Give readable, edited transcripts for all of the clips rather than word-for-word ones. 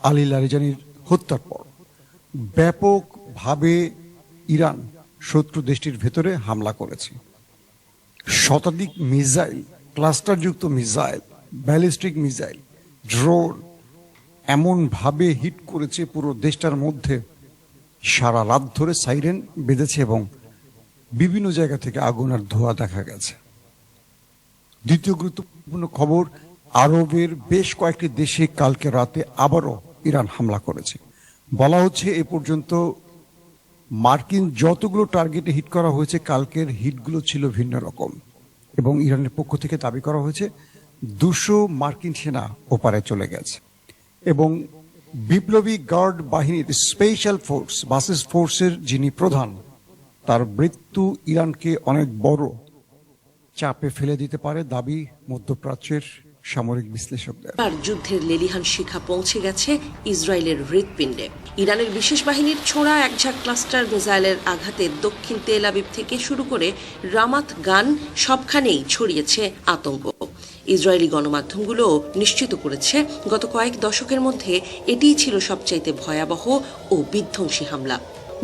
আলী লারিজানির হত্যার পর ব্যাপকভাবে ইরান শত্রু দেশটির ভেতরে হামলা করেছে। শতাধিক মিসাইল, ক্লাস্টারযুক্ত মিসাইল, ব্যালিস্টিক মিসাইল, ড্রোন এমনভাবে হিট করেছে পুরো দেশটার মধ্যে, সারা রাত ধরে সাইরেন বেঁধেছে এবং বিভিন্ন জায়গা থেকে আগুন আর ধোঁয়া দেখা গেছে। দ্বিতীয় গুরুত্বপূর্ণ খবর, আরবের বেশ কয়েকটি দেশে কালকে রাতে আবারও ইরান হামলা করেছে। বলা হচ্ছে এ পর্যন্ত মার্কিন যতগুলো টার্গেটে হিট করা হয়েছে, কালকের হিটগুলো ছিল ভিন্ন রকম এবং ইরানের পক্ষ থেকে দাবি করা হয়েছে 200 মার্কিন সেনা ওপারে চলে গেছে এবং বিপ্লবী গার্ড বাহিনীর স্পেশাল ফোর্স বাসিস ফোর্সের যিনি প্রধান, তার মৃত্যু ইরানকে অনেক বড় চাপে ফেলে দিতে পারে, দাবি মধ্যপ্রাচ্যের সামরিক বিশ্লেষকদের। আর যুদ্ধের লেলিহান শিখা পৌঁছে গেছে ইসরায়েলের হৃৎপিণ্ডে। ইরানের বিশেষ বাহিনীর ছোড়া একঝাঁক ক্লাস্টার মিসাইলের আঘাতে দক্ষিণ তেল আবিব থেকে শুরু করে রামাত গান সবখানেই ছড়িয়েছে আতঙ্ক। ইসরায়েলি গণমাধ্যমগুলো নিশ্চিত করেছে গত কয়েক দশকের মধ্যে এটিই ছিল সবচাইতে ভয়াবহ ও বিধ্বংসী হামলা।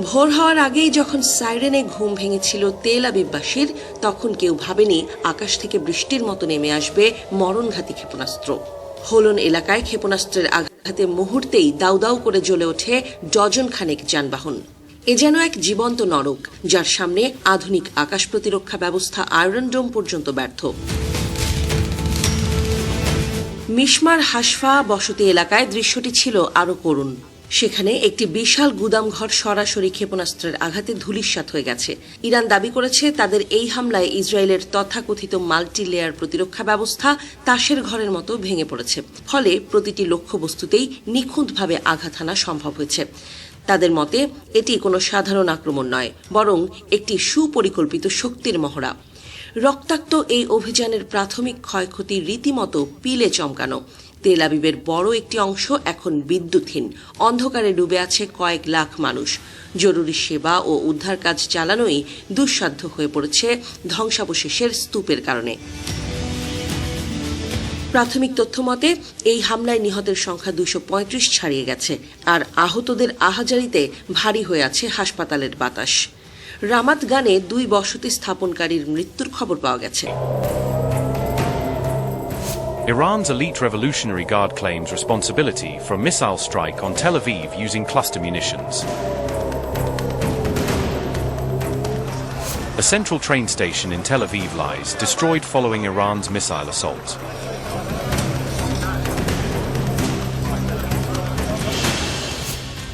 ভোর হওয়ার আগেই যখন সাইরেনে ঘুম ভেঙেছিল তেল আবিববাসীর, তখন কেউ ভাবেনি আকাশ থেকে বৃষ্টির মতো নেমে আসবে মরণঘাতী ক্ষেপণাস্ত্র। হোলন এলাকায় ক্ষেপণাস্ত্রের আঘাতে মুহূর্তেই দাউ দাউ করে জ্বলে ওঠে ডজন খানেক যানবাহন। এ যেন এক জীবন্ত নরক, যার সামনে আধুনিক আকাশ প্রতিরক্ষা ব্যবস্থা আয়রন ডোম পর্যন্ত ব্যর্থ। মিশমার হাসফা বসতি এলাকায় দৃশ্যটি ছিল আরো করুণ। সেখানে একটি বিশাল গুদামঘর সরাসরি ক্ষেপণাস্ত্রের আঘাতে ধূলিসাৎ হয়ে গেছে। ইরান দাবি করেছে তাদের এই হামলায় ইসরায়েলের তথাকথিত মাল্টি লেয়ার প্রতিরক্ষা ব্যবস্থা তাসের ঘরের মতো ভেঙে পড়েছে। ফলে প্রতিটি লক্ষ্যবস্তুতেই নিখুঁতভাবে আঘাত হানা সম্ভব হয়েছে। তাদের মতে এটি কোনো সাধারণ আক্রমণ নয়, বরং একটি সুপরিকল্পিত শক্তির মহড়া। রক্তাক্ত এই অভিযানের প্রাথমিক ক্ষয়ক্ষতি রীতিমতো পিলে চমকানো। তেল আবিবের বড় একটি অংশ এখন বিদ্যুৎহীন, অন্ধকারে ডুবে আছে কয়েক লাখ মানুষ। জরুরি সেবা ও উদ্ধার কাজ চালানোই দুঃসাধ্য হয়ে পড়েছে ধ্বংসাবশেষের স্তূপের কারণে। প্রাথমিক তথ্য মতে এই হামলায় নিহতের সংখ্যা 235 ছাড়িয়ে গেছে, আর আহতদের আহাজারিতে ভারী হয়ে আছে হাসপাতালের বাতাস। রামাত গানে 2 বসতি স্থাপনকারীর মৃত্যুর খবর পাওয়া গেছে। Iran's elite Revolutionary Guard claims responsibility for a missile strike on Tel Aviv using cluster munitions. A central train station in Tel Aviv lies destroyed following Iran's missile assault.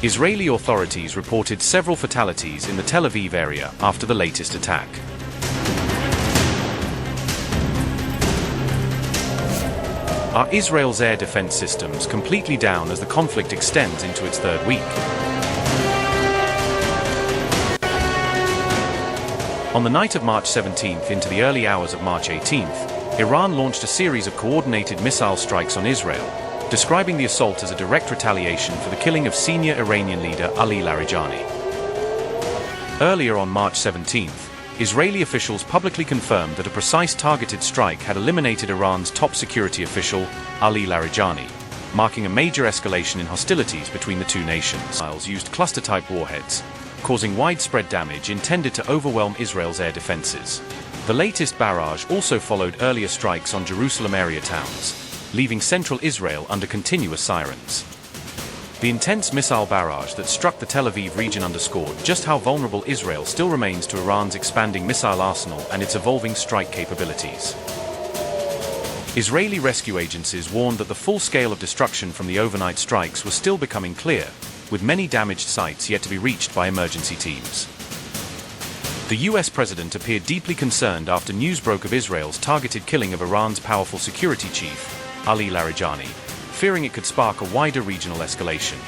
Israeli authorities reported several fatalities in the Tel Aviv area after the latest attack. Are Israel's air defense systems completely down as the conflict extends into its third week? On the night of March 17th into the early hours of March 18th, Iran launched a series of coordinated missile strikes on Israel, describing the assault as a direct retaliation for the killing of senior Iranian leader Ali Larijani. Earlier on March 17th, Israeli officials publicly confirmed that a precise targeted strike had eliminated Iran's top security official, Ali Larijani, marking a major escalation in hostilities between the two nations. Missiles used cluster-type warheads, causing widespread damage intended to overwhelm Israel's air defenses. The latest barrage also followed earlier strikes on Jerusalem area towns, leaving central Israel under continuous sirens. The intense missile barrage that struck the Tel Aviv region underscored just how vulnerable Israel still remains to Iran's expanding missile arsenal and its evolving strike capabilities. Israeli rescue agencies warned that the full scale of destruction from the overnight strikes was still becoming clear, with many damaged sites yet to be reached by emergency teams. The US president appeared deeply concerned after news broke of Israel's targeted killing of Iran's powerful security chief, Ali Larijani, fearing it could spark a wider regional escalation.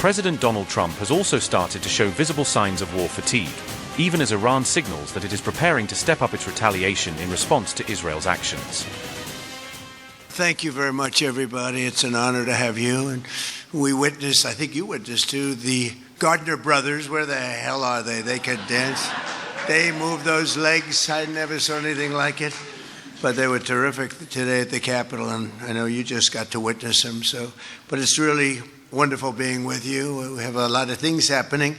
President Donald Trump has also started to show visible signs of war fatigue, even as Iran signals that it is preparing to step up its retaliation in response to Israel's actions. Thank you very much, everybody. It's an honor to have you. And we witnessed, I think you witnessed too, the Gardner brothers. Where the hell are they? They could dance. They move those legs. I never saw anything like it. but they were terrific today at the Capitol, and I know you just got to witness them. So, but it's really wonderful being with you. We have a lot of things happening.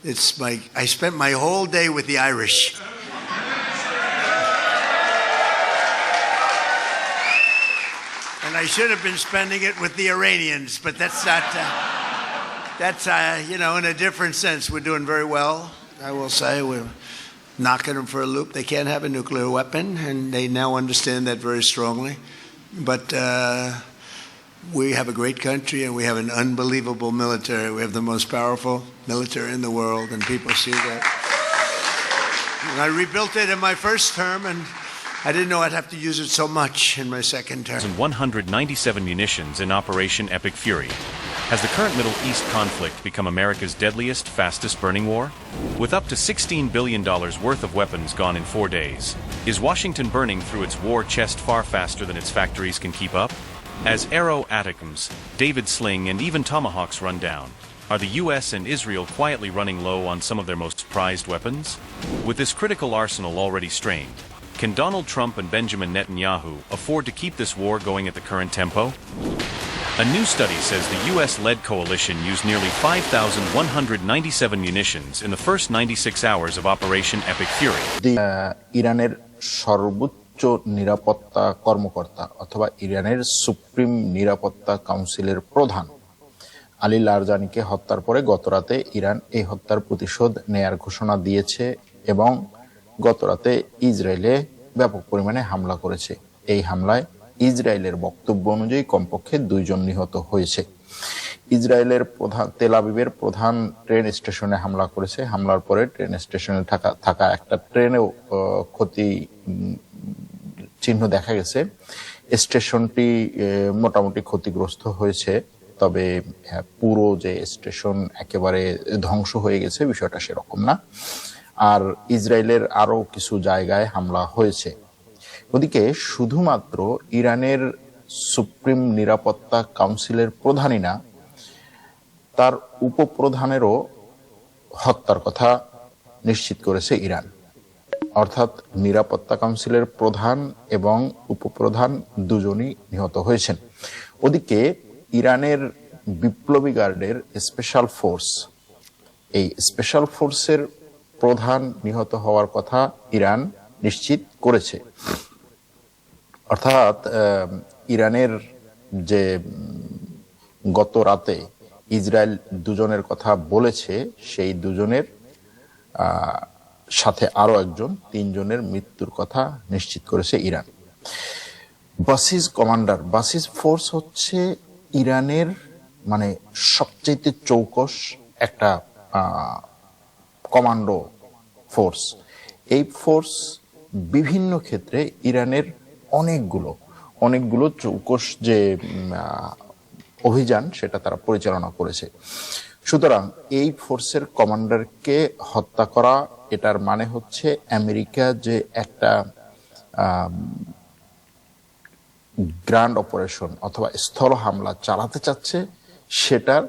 I spent my whole day with the Irish. And I should have been spending it with the Iranians, but that's not, in a different sense. We're doing very well, I will say. We're knocking them for a loop. They can't have a nuclear weapon, and they now understand that very strongly. But we have a great country, and we have an unbelievable military. We have the most powerful military in the world, and people see that. And I rebuilt it in my first term, and I didn't know I'd have to use it so much in my second term. 197 munitions in Operation Epic Fury. Has the current Middle East conflict become America's deadliest, fastest-burning war? With up to $16 billion worth of weapons gone in 4 days, is Washington burning through its war chest far faster than its factories can keep up? As Arrow Atoms, David Sling, and even Tomahawks run down, are the U.S. and Israel quietly running low on some of their most prized weapons? With this critical arsenal already strained, can Donald Trump and Benjamin Netanyahu afford to keep this war going at the current tempo? A new study says the U.S.-led coalition used nearly 5,197 munitions in the first 96 hours of Operation Epic Fury. ইরানের সর্বোচ্চ নিরাপত্তা কর্মকর্তা অথবা ইরানের supreme নিরাপত্তা কাউন্সিলের প্রধান আলী লারজানিকে হত্যার পরে গতরাতে ইরান এই হত্যার প্রতিশোধ নেয়ার ঘোষণা দিয়েছে এবং গতরাতে ইসরায়েলে ব্যাপক পরিমাণে হামলা করেছে। এই হামলায় ইসরায়েলের বক্তব্য অনুযায়ী কমপক্ষে 2 জন নিহত হয়েছে। ইসরায়েলের প্রধান তেল আবিবের প্রধান ট্রেন স্টেশনে হামলা করেছে। হামলার পরে ট্রেন স্টেশনে থাকা একটা ট্রেনেও ক্ষতি চিহ্ন দেখা গেছে। স্টেশনটি মোটামুটি ক্ষতিগ্রস্ত হয়েছে, তবে পুরো যে স্টেশন একেবারে ধ্বংস হয়ে গেছে বিষয়টা সেরকম না। আর ইসরায়েলের আরো কিছু জায়গায় হামলা হয়েছে। ওদিকে শুধুমাত্র ইরানের সুপ্রিম নিরাপত্তা কাউন্সিলের প্রধানই না, তার উপপ্রধানেরও হত্যার কথা নিশ্চিত করেছে ইরান। অর্থাৎ নিরাপত্তা কাউন্সিলের প্রধান এবং উপপ্রধান দুজনই নিহত হয়েছেন। ওদিকে ইরানের বিপ্লবী গার্ডের স্পেশাল ফোর্স, এই স্পেশাল ফোর্সের প্রধান নিহত হওয়ার কথা ইরান নিশ্চিত করেছে। অর্থাৎ ইরানের যে গত রাতে ইসরায়েল 2 জনের কথা বলেছে, সেই 2 জনের সাথে আরো একজন, 3 জনের মৃত্যুর কথা নিশ্চিত করেছে ইরান। বাসিস কমান্ডার, বাসিস ফোর্স হচ্ছে ইরানের মানে সবচেয়ে চৌকস একটা কমান্ডো ফোর্স। এই ফোর্স বিভিন্ন ক্ষেত্রে ইরানের অনেকগুলো চৌকস যে অভিযান সেটা তারা পরিচালনা করেছে। সুতরাং এই ফোর্সের কমান্ডারকে হত্যা করা, এটার মানে হচ্ছে আমেরিকা যে একটা গ্র্যান্ড অপারেশন অথবা স্থল হামলা চালাতে চাচ্ছে সেটার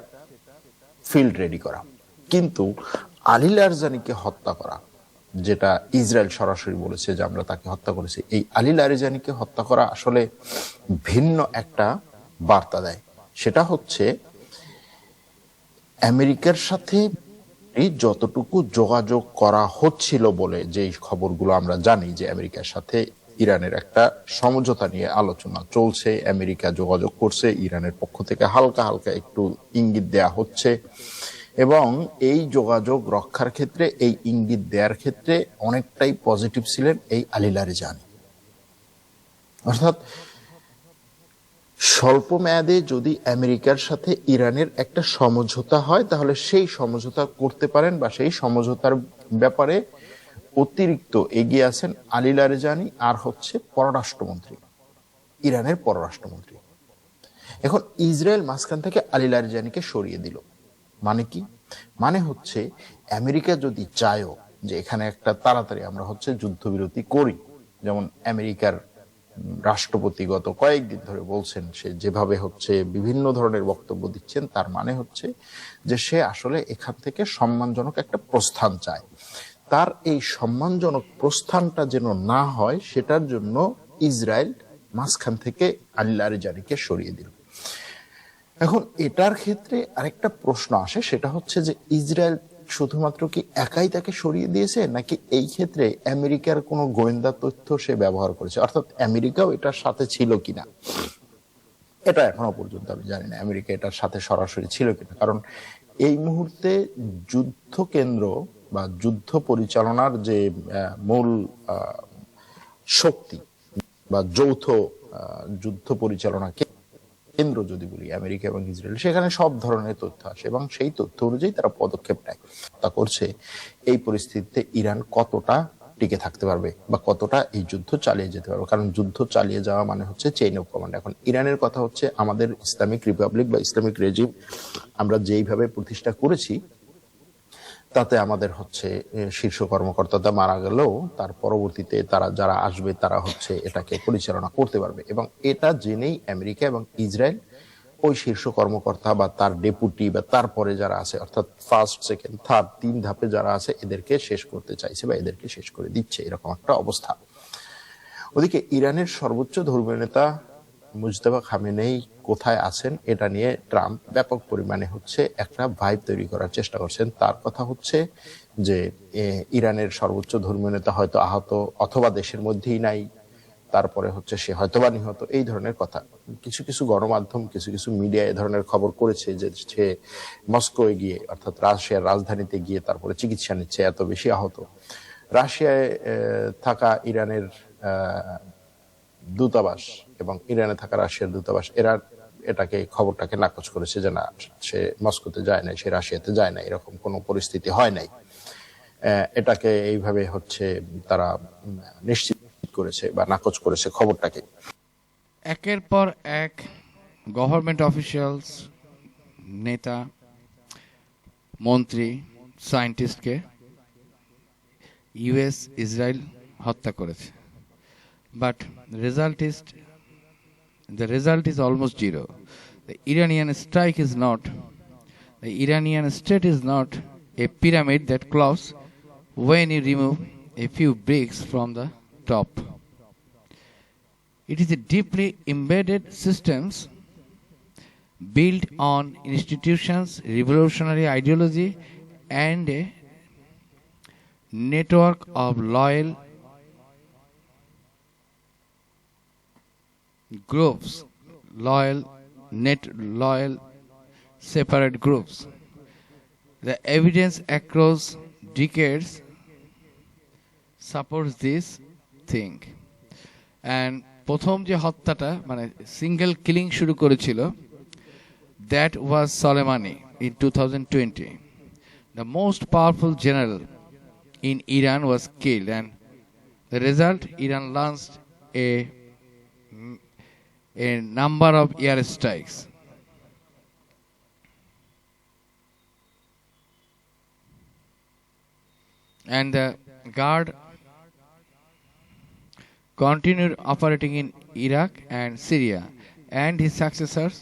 ফিল্ড রেডি করা। কিন্তু আলী লারজানিকে হত্যা করা, যেটা ইসরায়েল সরাসরি বলেছে যে আমরা তাকে হত্যা করেছি, এই আলী লারজানিকে হত্যা করা আসলে ভিন্ন একটা বার্তা দেয়। সেটা হচ্ছে আমেরিকার সাথে যতটুকু যোগাযোগ করা হচ্ছিল বলে যেই খবরগুলো আমরা জানি, যে আমেরিকার সাথে ইরানের একটা সমঝোতা নিয়ে আলোচনা চলছে, আমেরিকা যোগাযোগ করছে, ইরানের পক্ষ থেকে হালকা হালকা একটু ইঙ্গিত দেয়া হচ্ছে, এবং এই যোগাযোগ রক্ষার ক্ষেত্রে, এই ইঙ্গিত দেওয়ার ক্ষেত্রে অনেকটাই পজিটিভ ছিলেন এই আলী লারজানি। অর্থাৎ স্বল্প মেয়াদে যদি আমেরিকার সাথে ইরানের একটা সমঝোতা হয়, তাহলে সেই সমঝোতা করতে পারেন বা সেই সমঝোতার ব্যাপারে অতিরিক্ত এগিয়ে আছেন আলী লারজানি আর হচ্ছে পররাষ্ট্রমন্ত্রী, ইরানের পররাষ্ট্রমন্ত্রী। এখন ইসরায়েল মাঝখান থেকে আলী লারজানিকে সরিয়ে দিল। মানে কি? মানে হচ্ছে আমেরিকা যদি চায়ও যে এখানে একটা তাড়াতাড়ি আমরা হচ্ছে যুদ্ধবিরতি করি, যেমন আমেরিকার রাষ্ট্রপতি গত কয়েকদিন ধরে বলছেন, সে যেভাবে হচ্ছে বিভিন্ন ধরনের বক্তব্য দিচ্ছেন, তার মানে হচ্ছে যে সে আসলে এখান থেকে সম্মানজনক একটা প্রস্থান চায়। তার এই সম্মানজনক প্রস্থানটা যেন না হয় সেটার জন্য ইসরায়েল মাঝখান থেকে আলী লারিজানিকে সরিয়ে দিল। এখন এটার ক্ষেত্রে আরেকটা প্রশ্ন আসে, সেটা হচ্ছে যে ইসরায়েল শুধুমাত্র কি একাই তাকে সরিয়ে দিয়েছে, নাকি এই ক্ষেত্রে আমেরিকার কোনো গোয়েন্দা তথ্য সে ব্যবহার করেছে, অর্থাৎ আমেরিকাও এটার সাথে ছিল কিনা, এটা এখনো পর্যন্ত আমি জানি না আমেরিকা এটার সাথে সরাসরি ছিল কিনা। কারণ এই মুহূর্তে যুদ্ধ কেন্দ্র বা যুদ্ধ পরিচালনার যে মূল শক্তি বা যৌথ যুদ্ধ পরিচালনা কেন্দ্র যদি বলি আমেরিকা এবং ইসরায়েল, সেখানে সব ধরনের তথ্য আসে এবং সেই তথ্য অনুযায়ী তারা পদক্ষেপ নেয়। তা করছে এই পরিস্থিতিতে ইরান কতটা টিকে থাকতে পারবে বা কতটা এই যুদ্ধ চালিয়ে যেতে পারবে, কারণ যুদ্ধ চালিয়ে যাওয়া মানে হচ্ছে চেইন অফ কমান্ড। এখন ইরানের কথা হচ্ছে আমাদের ইসলামিক রিপাবলিক বা ইসলামিক রেজিম আমরা যেইভাবে প্রতিষ্ঠা করেছি তাতে আমাদের হচ্ছে শীর্ষ কর্মকর্তারা মারা গেলেও তার পরবর্তীতে তারা যারা আসবে তারা হচ্ছে এটাকে পরিচালনা করতে পারবে, এবং এটা জেনেই আমেরিকা এবং ইসরায়েল ওই শীর্ষ কর্মকর্তা বা তার ডেপুটি বা তারপরে যারা আছে, অর্থাৎ ফার্স্ট সেকেন্ড থার্ড 3 ধাপে যারা আছে এদেরকে শেষ করতে চাইছে বা এদেরকে শেষ করে দিচ্ছে, এরকম একটা অবস্থা। ওদিকে ইরানের সর্বোচ্চ ধর্মীয় নেতা মুজতবা খামেনেই কোথায় আছেন এটা নিয়ে ট্রাম্প ব্যাপক পরিমাণে হচ্ছে একটা ভাইব তৈরি করার চেষ্টা করছেন। তার কথা হচ্ছে যে ইরানের সর্বোচ্চ ধর্মীয় নেতা হয়তো আহত অথবা দেশের মধ্যেই নাই, তারপরে হচ্ছে সে হয়তোবা নিহত, এই ধরনের কথা। কিছু কিছু গণমাধ্যম কিছু কিছু মিডিয়া এ ধরনের খবর করেছে যে সে মস্কোয় গিয়ে অর্থাৎ রাশিয়ার রাজধানীতে গিয়ে তারপরে চিকিৎসা নিচ্ছে, এত বেশি আহত। রাশিয়ায় থাকা ইরানের দূতাবাস এবং ইরানে থাকা রাশিয়ার দূতাবাস এরা এটাকে খবরটাকে নাকচ করেছে যে না, সে মস্কোতে যায় নাই, সে রাশিয়াতে যায় না, এরকম কোনো পরিস্থিতি হয় নাই। এটাকে এইভাবে হচ্ছে তারা নিশ্চিত করেছে বা নাকচ করেছে খবরটাকে। একের পর এক গভর্নমেন্ট অফিসিয়ালস, নেতা, মন্ত্রী, সায়েন্টিস্টকে ইউএস ইসরায়েল হত্যা করেছে, but the result is almost zero. The Iranian state is not a pyramid that collapses when you remove a few bricks from the top. It is a deeply embedded systems built on institutions, revolutionary ideology, and a network of loyal groups, loyal separate groups. The evidence across decades supports this thing. And প্রথম যে হত্যাটা মানে single killing শুরু করেছিল, that was Soleimani in 2020. The most powerful general in Iran was killed, and the result, Iran launched a number of air strikes. And the guard continued operating in Iraq and Syria, and his successors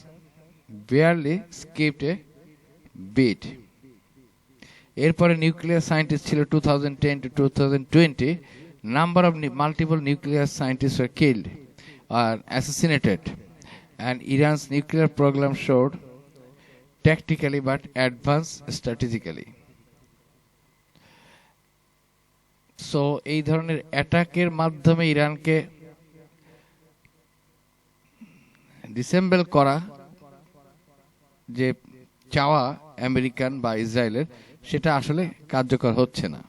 barely skipped a beat. এরপরে nuclear scientist ছিল 2010 to 2020. Number of multiple nuclear scientists were killed or assassinated, and Iran's nuclear program showed tactically but advanced strategically. So এই ধরনের অ্যাটাকের মাধ্যমে ইরানকে ডিসেম্বল করা যে চাওয়া আমেরিকান বা ইসরায়েলের, সেটা আসলে কার্যকর হচ্ছে না।